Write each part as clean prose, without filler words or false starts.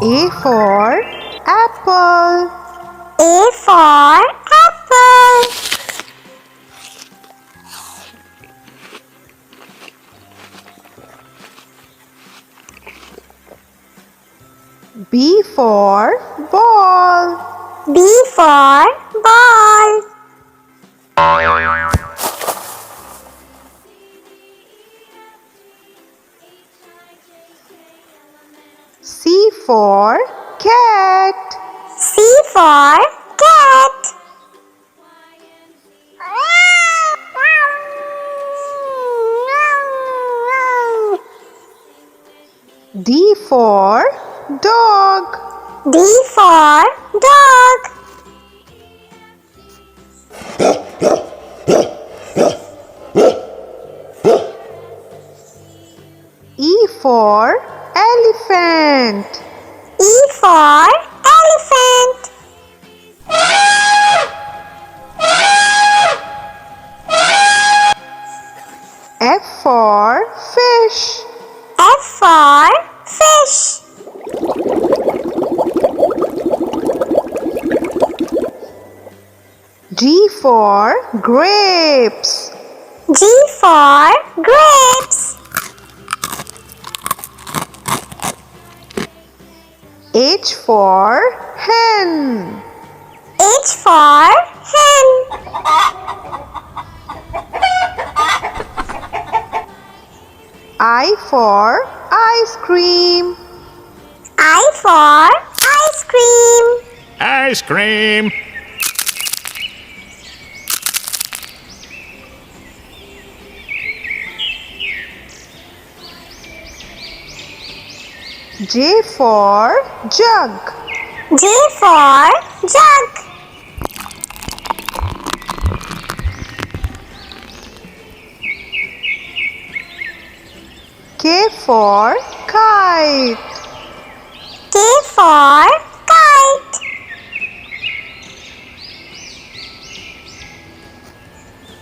A for apple. A for apple. B for ball. B for ball. C for cat. C for cat. D for dog. D for dog. E for elephant. E for elephant. F for fish. F for fish. G for grapes. G for grapes. H for hen. H for hen. I for ice cream. I for ice cream. Ice cream. J for jug. J for jug. K for kite. K for kite.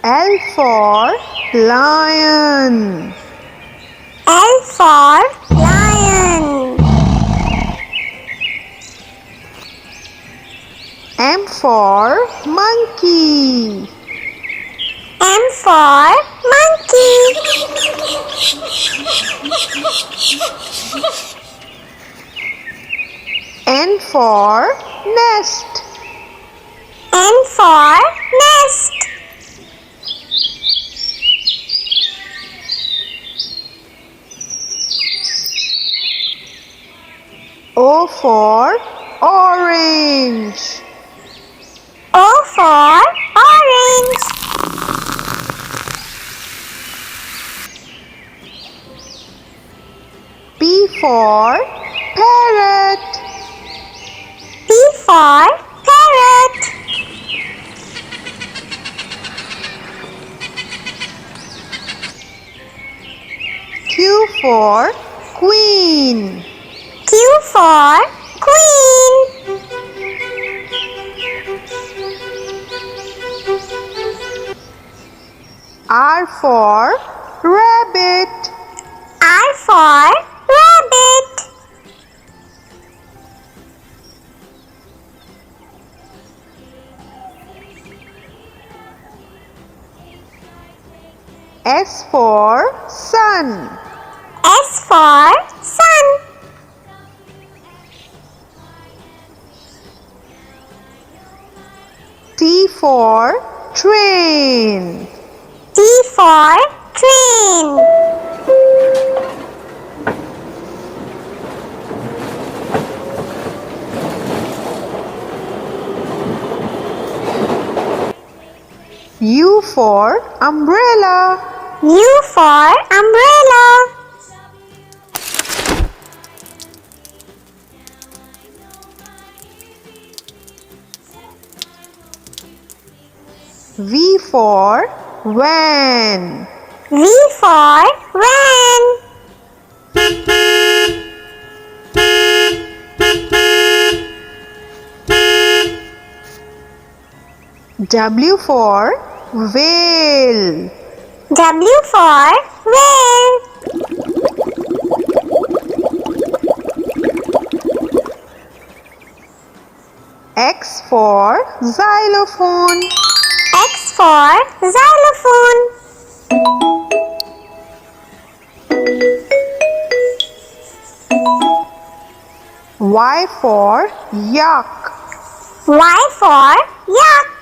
L for lion. L for lion. M for monkey. M for monkey. N for nest. N for nest. O for orange. O for orange. P for parrot. P for parrot. Q for queen. Q for queen. R for rabbit. R for rabbit. S for sun. S for sun. T for train. T for train. U for umbrella. U for umbrella. V for van. V for van. W for whale. W for whale. for xylophone. X for xylophone. Y for yak. Y for yak.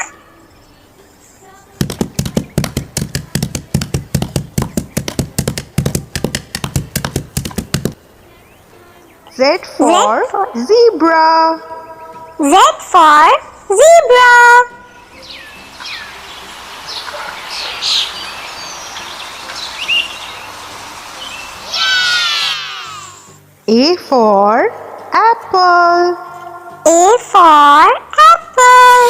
Z for zebra. Z for zebra. A for apple. A for apple.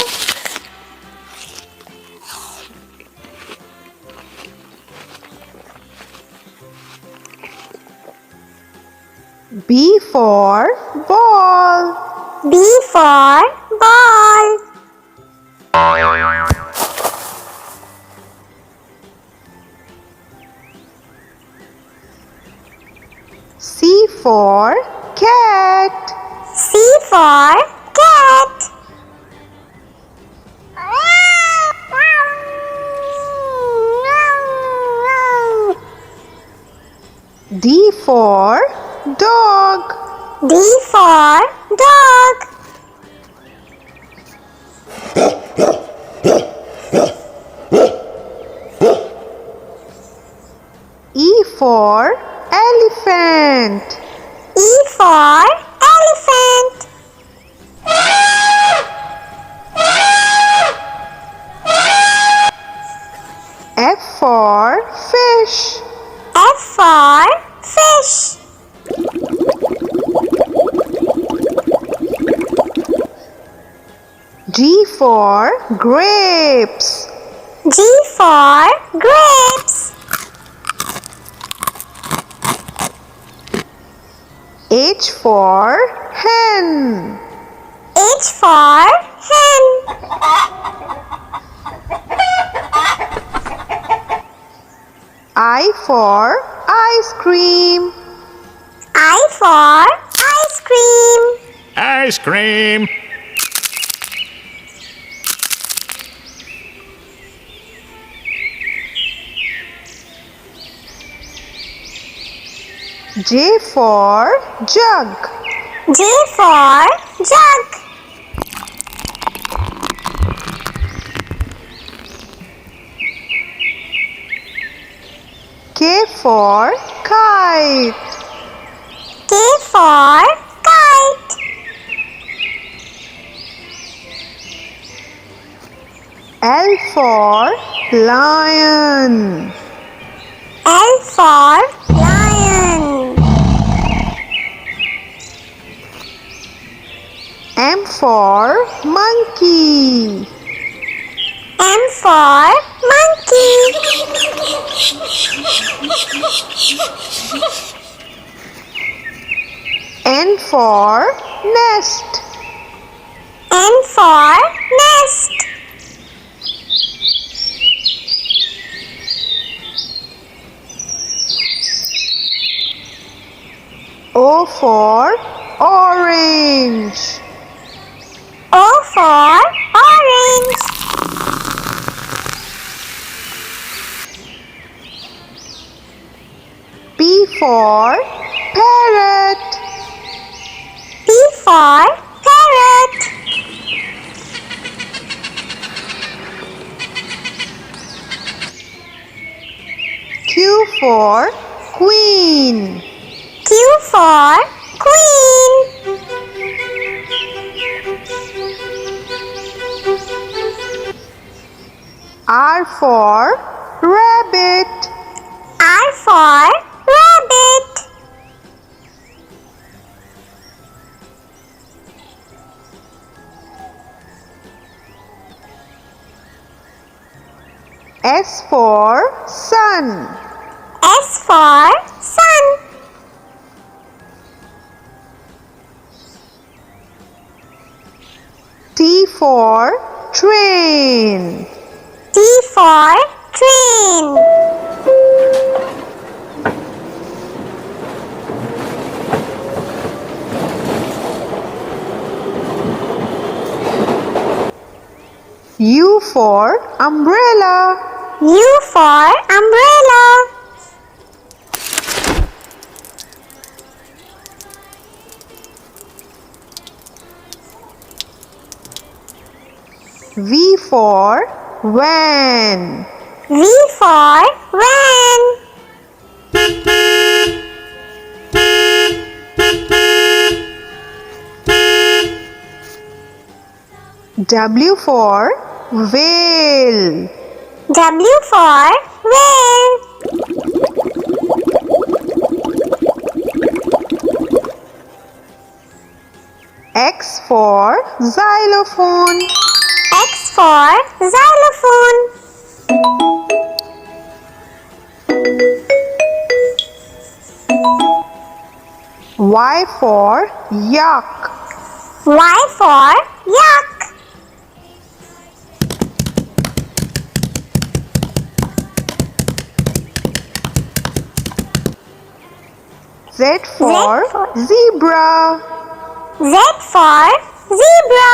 B for ball. B for ball. C for cat. C for cat. D for dog. D for dog. E for elephant. E for elephant. F for fish. F for fish. G for grapes. G for grapes. H for hen. H for hen. I for ice cream. I for ice cream. Ice cream. J for jug. J for jug. K for kite. K for kite. L for lion. L for lion. M for monkey. M for monkey. N for nest. N for nest. O for orange. O for orange. P for parrot. P for parrot. Q for queen. Q for queen. R for rabbit. R for rabbit. S for sun. S for sun. T for train. T for train. U for umbrella. U for umbrella. V for van. V for van. W for whale. W for whale. X for xylophone. X for xylophone. Y for yak. Y for yak. Z for zebra. Z for zebra.